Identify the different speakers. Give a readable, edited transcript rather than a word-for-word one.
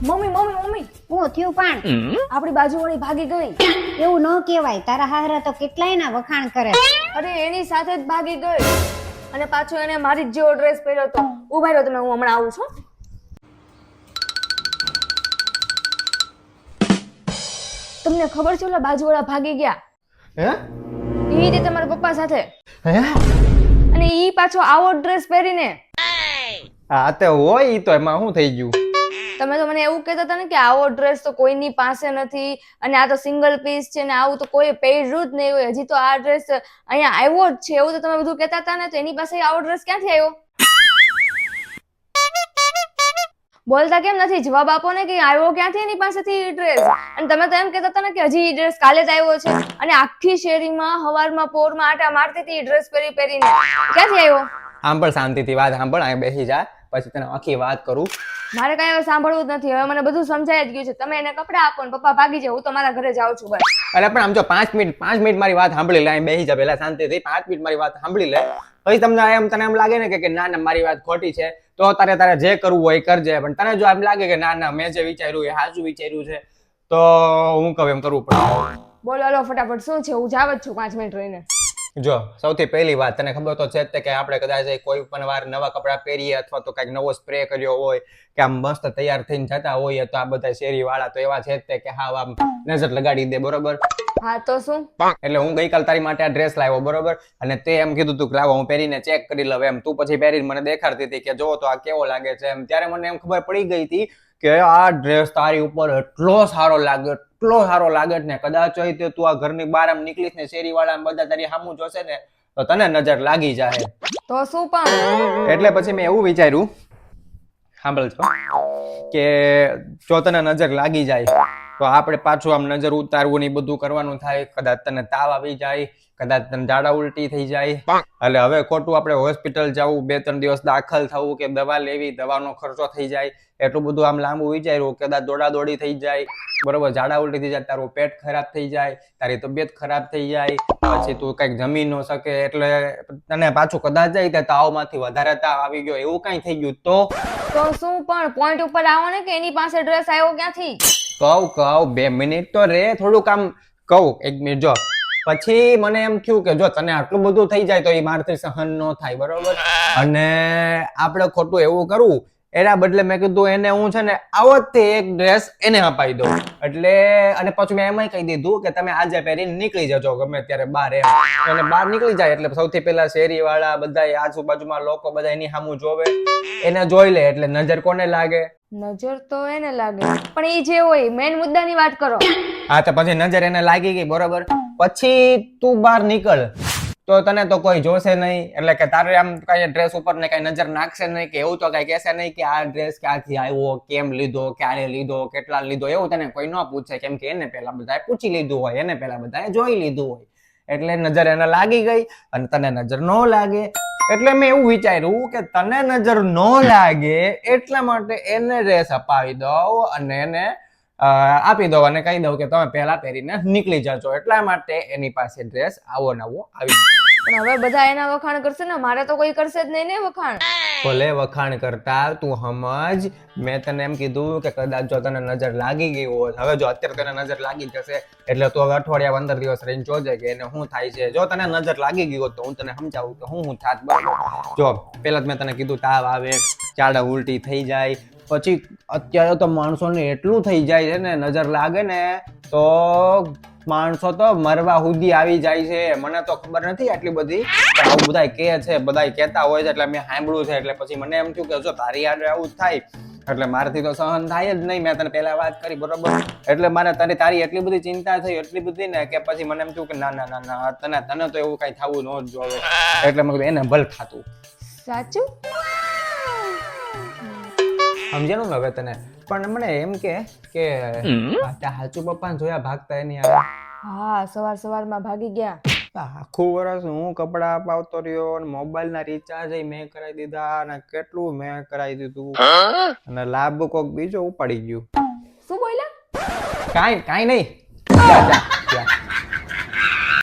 Speaker 1: Mummy mummy mummy
Speaker 2: હું થયું પણ
Speaker 1: આપણી બાજુવાળી ભાગી ગઈ.
Speaker 2: એવું ન કહેવાય. તારા હાહરા તો કેટલાય ના વખાણ કરે.
Speaker 1: અરે એની સાથે જ ભાગી ગઈ અને પાછો એને મારી જ જેવો ડ્રેસ પહેર્યો હતો. ઉભા રહ્યો તમે, હું હમણાં આવું છું. તમને ખબર છે ઓલા બાજુવાળા ભાગી ગયા?
Speaker 3: હે
Speaker 1: ઈ રીતે તમારા પપ્પા સાથે,
Speaker 3: હે
Speaker 1: અને ઈ પાછો આવો ડ્રેસ પહેરીને.
Speaker 3: હા તે હોય ઈ તો એમાં શું થઈ ગયું?
Speaker 1: તમે તો મને એવું કહેતા હતા ને કે આવો ડ્રેસ તો કોઈની પાસે નથી અને આ તો સિંગલ પીસ છે ને આવું તો કોઈ પહેર્યું જ નહીં હોય. હજી તો આ ડ્રેસ અહીંયા આવ્યો જ છે એવું તો તમે બધું કહેતા હતા ને, તો એની પાસે આવો ડ્રેસ ક્યાંથી આવ્યો? બોલતા કેમ નથી? જવાબ આપો ને કે આવ્યો ક્યાંથી એની પાસેથી ડ્રેસ. અને તમે તો એમ કહેતા હતા ને કે હજી ડ્રેસ કાલે જ આવ્યો છે અને આખી શેરીમાં હવારમાં પોરમાં આટા મારતી હતી ડ્રેસ પહેરીને. ક્યાંથી આવ્યો?
Speaker 3: સાંભળ, શાંતિથી વાત સાંભળ. અહીં બેસી જા, પછી તને આખી વાત કરું.
Speaker 1: મારે કઈ હવે સાંભળવું જ નથી. હવે મને બધું સમજાય જ ગયું છે. તમે એને કપડા આપો ને પપ્પા ભાગી જાય. હું તો મારા ઘરે જાઉં છું. બસ.
Speaker 3: અરે પણ આમ જો 5 મિનિટ મારી વાત સાંભળી લે. અહીં બેસી જા પેલા શાંતિથી. 5 મિનિટ મારી વાત સાંભળી લે. પછી તને એમ લાગે ને કે ના ના મારી વાત ખોટી છે, તો તારે જે કરવું હોય એ કરજે. પણ તને જો એમ લાગે કે ના ના મેં જે વિચાર્યું એ સાચું વિચાર્યું છે, તો હું કહું એમ કરવું પડે.
Speaker 1: બોલો હાલો ફટાફટ, શું છે? હું જાવ જ છું 5 મિનિટ રહીને.
Speaker 3: જો સૌથી પહેલી વાત તને ખબર તો છે જ તે કે આપણે કદાચ કોઈ પણ વાર નવા કપડાં પહેરીએ અથવા તો કઈક નવો સ્પ્રે કર્યો હોય કે આમ મસ્ત તૈયાર થઈને જતા હોઈએ, તો આ બધા શેરી વાળા તો એવા છે જ તે કે હા આમ નજર લગાડી દે. બરોબર?
Speaker 1: હા તો શું?
Speaker 3: એટલે હું ગઈકાલ તારી માટે આ ડ્રેસ લાવ્યો. બરોબર? અને તે એમ કીધું તું કે લાવો હું પહેરીને ચેક કરી લઉં એમ. તું પછી પહેરીને મને દેખાડતી હતી કે જો તો આ કેવો લાગે છે એમ. ત્યારે મને એમ ખબર પડી ગઈ હતી કે આ ડ્રેસ તારી ઉપર એટલો સારો લાગે ને કદાચ હોય તું આ ઘરની બહાર આમ નીકળીશ ને શેરી વાળા બધા તારી સામું જોશે ને તો તને નજર લાગી જાય.
Speaker 1: તો શું પણ?
Speaker 3: એટલે પછી મેં એવું વિચાર્યું, સાંભળજો, કે જો તને નજર લાગી જાય તો આપણે પાછું આમ નજર ઉતારવું ને બધું કરવાનું થાય. કદાચ તને તાવ આવી જાય, કદાચ તને ઝાડા ઉલટી થઈ જાય, એટલે હવે ખોટું આપણે હોસ્પિટલ જવું, 2-3 દિવસ દાખલ થવું કે દવા લેવી, દવાનો ખર્ચો થઈ જાય, એટલું બધું આમ લાંબુ વિચાર્યું. કદાચ દોડાદોડી થઈ જાય, બરોબર, ઝાડા ઉલટી થઈ જાય, તારું પેટ ખરાબ થઈ જાય, તારી તબિયત ખરાબ થઈ જાય, પછી તું કઈક જમી ન શકે, એટલે તને પાછું કદાચ જાય ત્યાં તાવમાંથી વધારે તાવ આવી ગયો એવું કઈ થઈ ગયું તો
Speaker 1: શું પણ? પોઈન્ટ ઉપર આવો ને કે એની પાસે ડ્રેસ આવ્યો ક્યાંથી?
Speaker 3: કહું 2 મિનિટ તો રે, થોડુંક આમ કહું. 1 મિનિટ જો. પછી મને એમ થયું કે જો તને આટલું બધું થઈ જાય તો એ મારથી સહન ન થાય. બરોબર? અને આપણે ખોટું એવું કરવું એના બદલે મેં કીધું એને હું છે ને આવો જ એક ડ્રેસ એને અપાઈ દઉં. એટલે અને પછી મેં એમાંય કહી દીધું કે તમે આજે પહેરીને નીકળી જજો ગમે ત્યારે બહાર એમ. અને બહાર નીકળી જાય એટલે સૌથી પહેલા શેરી વાળા બધા આજુબાજુમાં લોકો બધા એની સામું જોવે, એને જોઈ લે એટલે નજર કોને લાગે?
Speaker 1: નજર તો એને લાગે, પણ એ જે હોય મેઇન મુદ્દાની વાત કરો.
Speaker 3: હા તો પછી નજર એને લાગી ગઈ. બરોબર? પછી તું બહાર નીકળ તો તને તો કોઈ જોશે નહીં, એટલે કે તારે આમ કઈ ડ્રેસ ઉપર ને કઈ નજર નાખશે નહીં કે એવું તો કઈ કહેશે નહીં કે આ ડ્રેસ ક્યાંથી આવ્યો, કેમ લીધો, ક્યારે લીધો, કેટલા લીધો, એવું તને કોઈ ન પૂછે. કેમ કે એને પેલા બધાએ પૂછી લીધું હોય, એને પેલા બધાએ જોઈ લીધું હોય. એટલે નજર એને લાગી ગઈ અને તને નજર ન લાગે. એટલે મેં એવું વિચાર્યું કે તને નજર ન લાગે એટલા માટે એને ડ્રેસ અપાવી દઉં અને એને આપી દઉં અને કહી દઉં કે તમે પહેલા પહેરીને નીકળી જજો. એટલા માટે એની પાસે ડ્રેસ આવો નવો આવી ગયો.
Speaker 1: પણ હવે બધા એના વખાણ કરશે ને, મારે તો કોઈ કરશે જ નહીં ને વખાણ.
Speaker 3: ભલે વખાણ કરતા તું સમજ, મેં તને એમ કીધું કે કદાચ જો તને નજર લાગી ગઈ હોત, હવે જો અત્યારે તને નજર લાગી જશે એટલે તું હવે અઠવાડિયા 15 દિવસ રહીને જોજે કે એને શું થાય છે. જો તને નજર લાગી ગઈ હોત તો હું તને સમજાવું કે હું થાત. બરાબર? જો પેલા જ મેં તને કીધું તાવ આવે, ઝાડા ઉલટી થઈ જાય, પછી અત્યારે તો માણસોને એટલું થઈ જાય છે ને નજર લાગે ને તો માણસો તો મરવા સુધી આવી જાય છે. મને તો ખબર નથી આટલી બધી, પણ આવું બધા કે છે, બધા કહેતા હોય છે એટલે મેં સાંભળ્યું છે. એટલે પછી મને એમ થયું કે જો તારી યાદ આવું થાય એટલે મારાથી તો સહન થાય જ નહીં. મેં તને પહેલા વાત કરી. બરોબર? એટલે મારે તારી એટલી બધી ચિંતા થઈ, એટલી બધી ને કે પછી મને એમ થયું કે ના ના ના ના તને તો એવું કઈ થવું ન જોવે. એટલે મેં કીધું એને ભલ થાતું.
Speaker 1: સાચું?
Speaker 3: સમજ્યાનું હવે તને? પણ મને એમ કે હાચુ પપ્પાને જોયા ભાગતા એની આવે.
Speaker 1: હા, સવારમાં ભાગી ગયા.
Speaker 3: આખું વર્ષ હું કપડા અપાવતો રહ્યો અને મોબાઈલ ના રિચાર્જ મેં કરાવી દીધા અને કેટલું મેં કરાવી દીધું અને લાભ કોક બીજો ઉપાડી ગયું.
Speaker 1: શું બોલ્યા?
Speaker 3: કાઈ નહીં.